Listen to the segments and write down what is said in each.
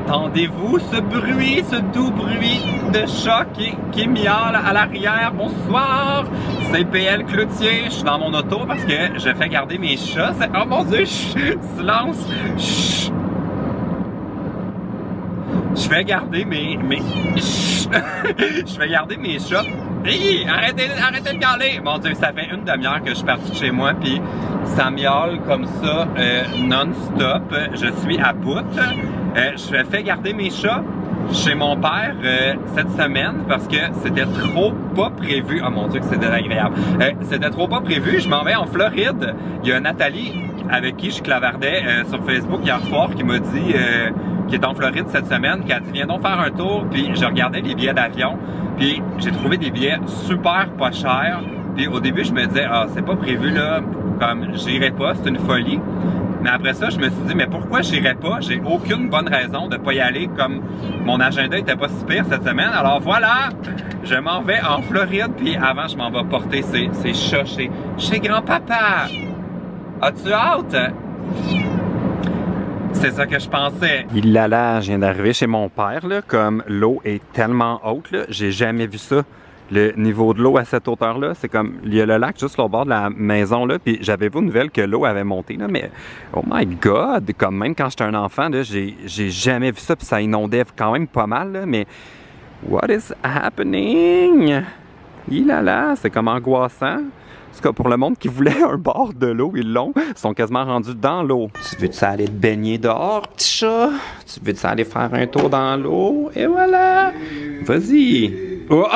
Entendez-vous ce bruit, ce doux bruit de chat qui miaule à l'arrière? Bonsoir, c'est PL Cloutier. Je suis dans mon auto parce que je fais garder mes chats. Oh mon Dieu, silence. Chut. Je vais garder mes je vais garder mes chats. Hey, arrêtez de miauler! Mon Dieu, ça fait une demi-heure que je suis parti de chez moi, puis ça miaule comme ça non-stop. Je suis à bout. Je fais garder mes chats chez mon père cette semaine parce que c'était trop pas prévu. Oh mon Dieu, que c'est désagréable. C'était trop pas prévu. Je m'en vais en Floride. Il y a Nathalie avec qui je clavardais sur Facebook hier soir qui m'a dit qui est en Floride cette semaine, qui a dit viens donc faire un tour, puis je regardais les billets d'avion, puis j'ai trouvé des billets super pas chers, puis au début je me disais ah c'est pas prévu là, comme j'irai pas, c'est une folie, mais après ça je me suis dit mais pourquoi j'irai pas, j'ai aucune bonne raison de pas y aller, comme mon agenda était pas si pire cette semaine, alors voilà, je m'en vais en Floride, puis avant je m'en vais porter ces chats chez grand-papa. As-tu hâte? C'est ça que je pensais. Il là, je viens d'arriver chez mon père, là, comme l'eau est tellement haute, là, j'ai jamais vu ça. Le niveau de l'eau à cette hauteur-là, c'est comme, il y a le lac juste au bord de la maison, là, puis j'avais vu une nouvelle que l'eau avait monté, là, mais oh my god, comme même quand j'étais un enfant, là, j'ai jamais vu ça, puis ça inondait quand même pas mal, là, mais what is happening? Il là, c'est comme angoissant. En tout cas, pour le monde qui voulait un bord de l'eau, ils l'ont. Ils sont quasiment rendus dans l'eau. Tu veux-tu aller te baigner dehors, petit chat? Tu veux-tu aller faire un tour dans l'eau? Et voilà! Vas-y! Oh,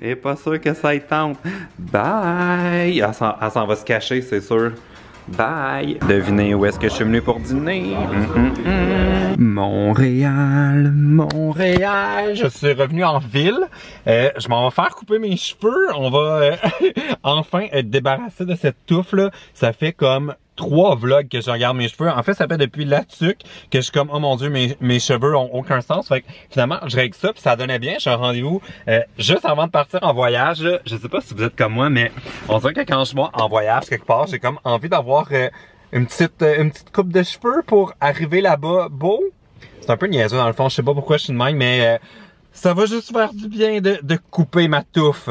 elle est pas sûre que ça y tente. Bye! Elle s'en va se cacher, c'est sûr. Bye! Devinez où est-ce que je suis venu pour dîner? Montréal, Montréal! Je suis revenu en ville. Je m'en vais faire couper mes cheveux. On va enfin être débarrassé de cette touffe-là. Ça fait comme 3 vlogs que je regarde mes cheveux. En fait, ça fait depuis là-dessus que je suis comme, oh mon Dieu, mes cheveux ont aucun sens. Fait que finalement, je règle ça, puis ça donnait bien. J'ai un rendez-vous juste avant de partir en voyage. Là. Je sais pas si vous êtes comme moi, mais on dirait que quand je vais en voyage quelque part, j'ai comme envie d'avoir une petite coupe de cheveux pour arriver là-bas beau. C'est un peu niaiseux dans le fond, je sais pas pourquoi je suis de même, mais ça va juste faire du bien de couper ma touffe.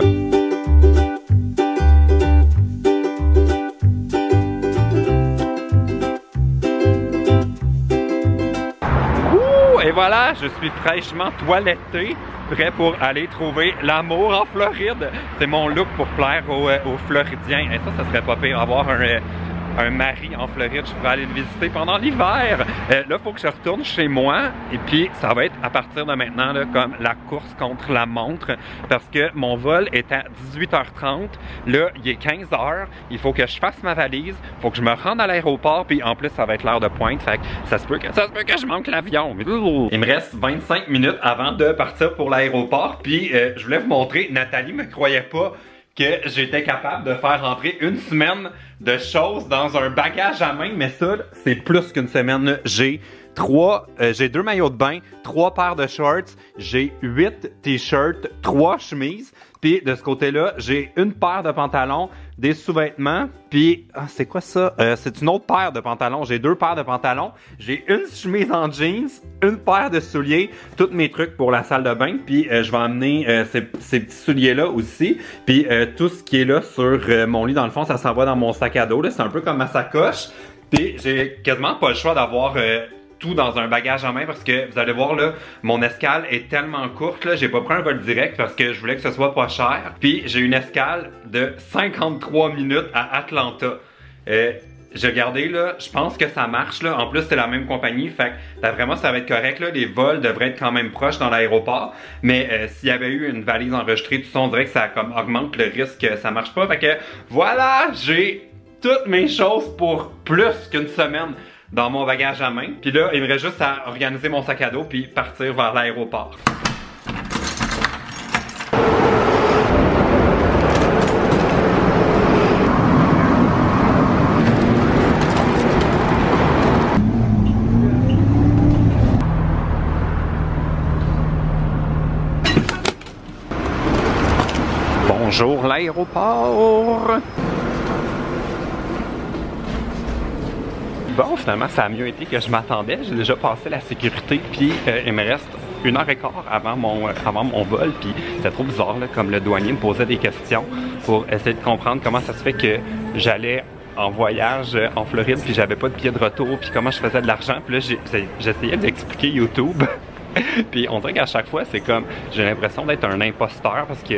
Et voilà, je suis fraîchement toiletté, prêt pour aller trouver l'amour en Floride. C'est mon look pour plaire aux Floridiens. Et ça serait pas pire, avoir un mari en Floride, je pourrais aller le visiter pendant l'hiver. Là, il faut que je retourne chez moi et puis ça va être à partir de maintenant là, comme la course contre la montre parce que mon vol est à 18h30. Là, il est 15h. Il faut que je fasse ma valise, il faut que je me rende à l'aéroport puis en plus, ça va être l'heure de pointe. Fait que ça se peut que je manque l'avion. Il me reste 25 minutes avant de partir pour l'aéroport puis je voulais vous montrer, Nathalie me croyait pas que j'étais capable de faire rentrer une semaine de choses dans un bagage à main, mais ça, c'est plus qu'une semaine. J'ai 2 maillots de bain, 3 paires de shorts, j'ai 8 t-shirts, 3 chemises, puis de ce côté-là, j'ai une paire de pantalons, des sous-vêtements, puis c'est quoi ça? C'est une autre paire de pantalons. J'ai 2 paires de pantalons, j'ai une chemise en jeans, une paire de souliers, tous mes trucs pour la salle de bain, puis je vais emmener ces petits souliers-là aussi, puis tout ce qui est là sur mon lit, dans le fond, ça s'envoie dans mon sac à dos, là, c'est un peu comme ma sacoche, puis j'ai quasiment pas le choix d'avoir tout dans un bagage en main parce que vous allez voir là, mon escale est tellement courte là, j'ai pas pris un vol direct parce que je voulais que ce soit pas cher. Puis j'ai une escale de 53 minutes à Atlanta. J'ai regardé là, je pense que ça marche là. En plus c'est la même compagnie, fait que vraiment ça va être correct là. Les vols devraient être quand même proches dans l'aéroport. Mais s'il y avait eu une valise enregistrée, tout ça, on dirait que ça comme augmente le risque que ça marche pas. Fait que voilà, j'ai toutes mes choses pour plus qu'une semaine dans mon bagage à main. Puis là, il me reste juste à organiser mon sac à dos puis partir vers l'aéroport. Bonjour l'aéroport! Bon, finalement, ça a mieux été que je m'attendais. J'ai déjà passé la sécurité, puis il me reste 1h15 avant mon vol, puis c'était trop bizarre, là, comme le douanier me posait des questions pour essayer de comprendre comment ça se fait que j'allais en voyage en Floride, puis j'avais pas de billet de retour, puis comment je faisais de l'argent. Puis là, j'essayais d'expliquer YouTube. Puis on dirait qu'à chaque fois, c'est comme, j'ai l'impression d'être un imposteur parce que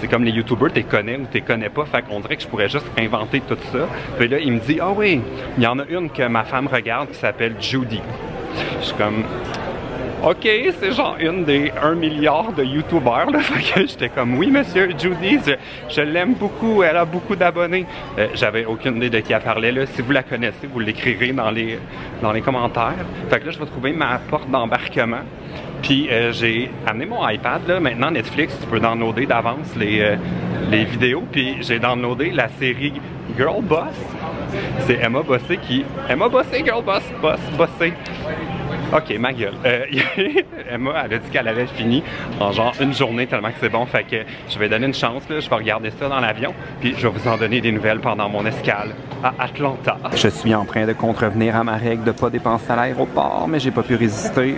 c'est comme les YouTubers, t'es connais ou t'es connais pas. Fait qu'on dirait que je pourrais juste inventer tout ça. Puis là, il me dit, ah oui, il y en a une que ma femme regarde qui s'appelle Judy. Je suis comme, ok, c'est genre une des 1 milliard de YouTubers, là. Fait que j'étais comme, oui, monsieur, Judy, je l'aime beaucoup, elle a beaucoup d'abonnés. J'avais aucune idée de qui elle parlait, là. Si vous la connaissez, vous l'écrirez dans les commentaires. Fait que là, je vais trouver ma porte d'embarquement. Puis j'ai amené mon iPad, là. Maintenant, Netflix, tu peux downloader d'avance les vidéos. Puis j'ai downloadé la série Girl Boss. C'est Emma Bossé qui... Emma Bossé, Girl Boss, Bossé. Ok, ma gueule. Emma, elle a dit qu'elle avait fini en genre une journée tellement que c'est bon. Fait que je vais donner une chance, là. Je vais regarder ça dans l'avion. Puis je vais vous en donner des nouvelles pendant mon escale à Atlanta. Je suis en train de contrevenir à ma règle de pas dépenser à l'aéroport, mais j'ai pas pu résister.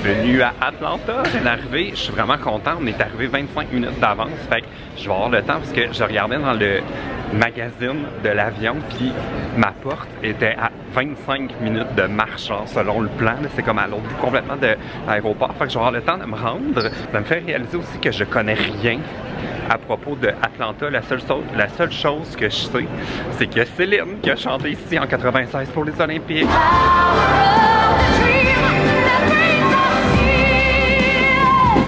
Bienvenue à Atlanta, je viens d'arriver, je suis vraiment content, on est arrivé 25 minutes d'avance, fait que je vais avoir le temps parce que je regardais dans le magazine de l'avion, puis ma porte était à 25 minutes de marche, genre, selon le plan, c'est comme à l'autre bout complètement de l'aéroport, fait que je vais avoir le temps de me rendre. Ça me fait réaliser aussi que je connais rien à propos de Atlanta. La seule chose que je sais, c'est que Céline qui a chanté ici en 96 pour les Olympiques.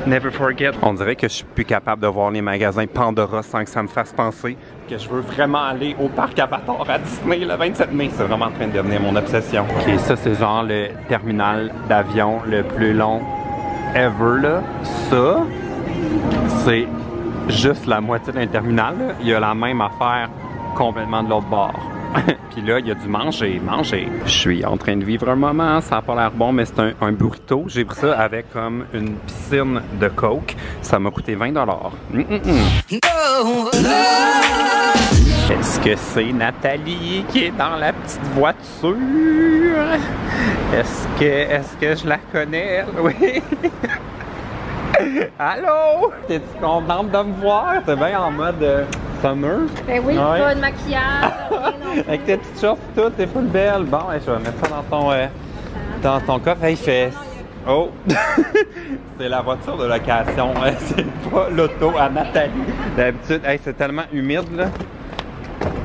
Never forget. On dirait que je suis plus capable de voir les magasins Pandora sans que ça me fasse penser que je veux vraiment aller au parc Avatar à Disney le 27 mai. C'est vraiment en train de devenir mon obsession. Ok, ça c'est genre le terminal d'avion le plus long ever, là. Ça, c'est juste la moitié d'un terminal, là. Il y a la même affaire complètement de l'autre bord. Puis là, il y a du manger. Je suis en train de vivre un moment, ça n'a pas l'air bon, mais c'est un burrito. J'ai pris ça avec comme une piscine de Coke. Ça m'a coûté 20 $. Est-ce que c'est Nathalie qui est dans la petite voiture? Est-ce que je la connais? Oui. Allô? T'es-tu contente de me voir? T'es bien en mode summer? Ben oui, ouais. pas de maquillage, rien non plus. Avec tes petites shorts tout, t'es full belle. Bon, je vais mettre ça dans ton coffre. Hey, fait... Oh! C'est la voiture de location. C'est pas l'auto à Nathalie. D'habitude, hey, c'est tellement humide, là.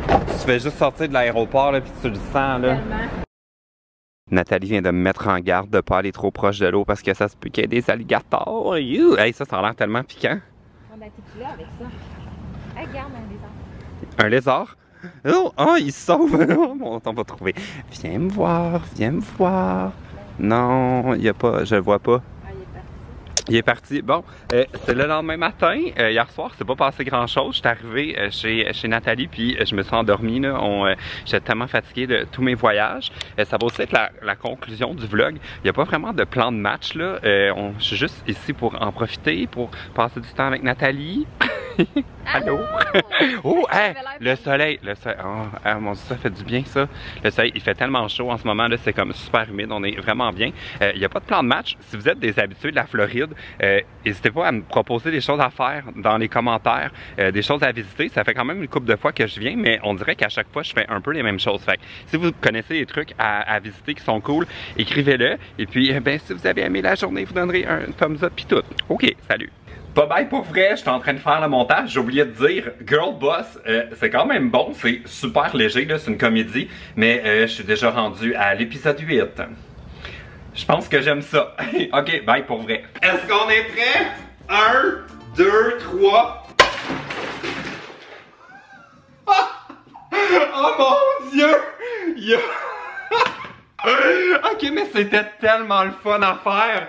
Tu fais juste sortir de l'aéroport, là, puis tu le sens, là. Tellement. Nathalie vient de me mettre en garde de pas aller trop proche de l'eau parce que ça se peut qu'il y ait des alligators. Hey, ça a l'air tellement piquant. Oh, ben, t'es-tu là avec ça? Hey, regarde Un un lézard. lézard? Oh, il se sauve! Bon, on va trouver. Viens me voir. Non, il y a pas, je le vois pas. Ah, il est parti. Il est parti. Bon, c'est le lendemain matin. Hier soir, c'est pas passé grand-chose. J'étais arrivé chez Nathalie, puis je me suis endormi. J'étais tellement fatigué de tous mes voyages. Ça va aussi être la conclusion du vlog. Il n'y a pas vraiment de plan de match, là. Je suis juste ici pour en profiter, pour passer du temps avec Nathalie. Allô? Oh, hey, le soleil. Oh, mon Dieu, ça fait du bien, ça. Le soleil, il fait tellement chaud en ce moment, là, c'est comme super humide, on est vraiment bien. Il n'y a pas de plan de match. Si vous êtes des habitués de la Floride, n'hésitez pas à me proposer des choses à faire dans les commentaires, des choses à visiter. Ça fait quand même une couple de fois que je viens, mais on dirait qu'à chaque fois, je fais un peu les mêmes choses. Fait que si vous connaissez des trucs à visiter qui sont cool, écrivez-le. Et puis, ben, si vous avez aimé la journée, vous donnerez un thumbs up, puis tout. OK, salut! Pas bye pour vrai, je suis en train de faire le montage, j'ai oublié de dire, Girl Boss, c'est quand même bon, c'est super léger, là, c'est une comédie, mais je suis déjà rendu à l'épisode 8. Je pense que j'aime ça. Ok, bye pour vrai. Est-ce qu'on est prêt? 1, 2, 3... Oh mon Dieu! Ok, mais c'était tellement le fun à faire!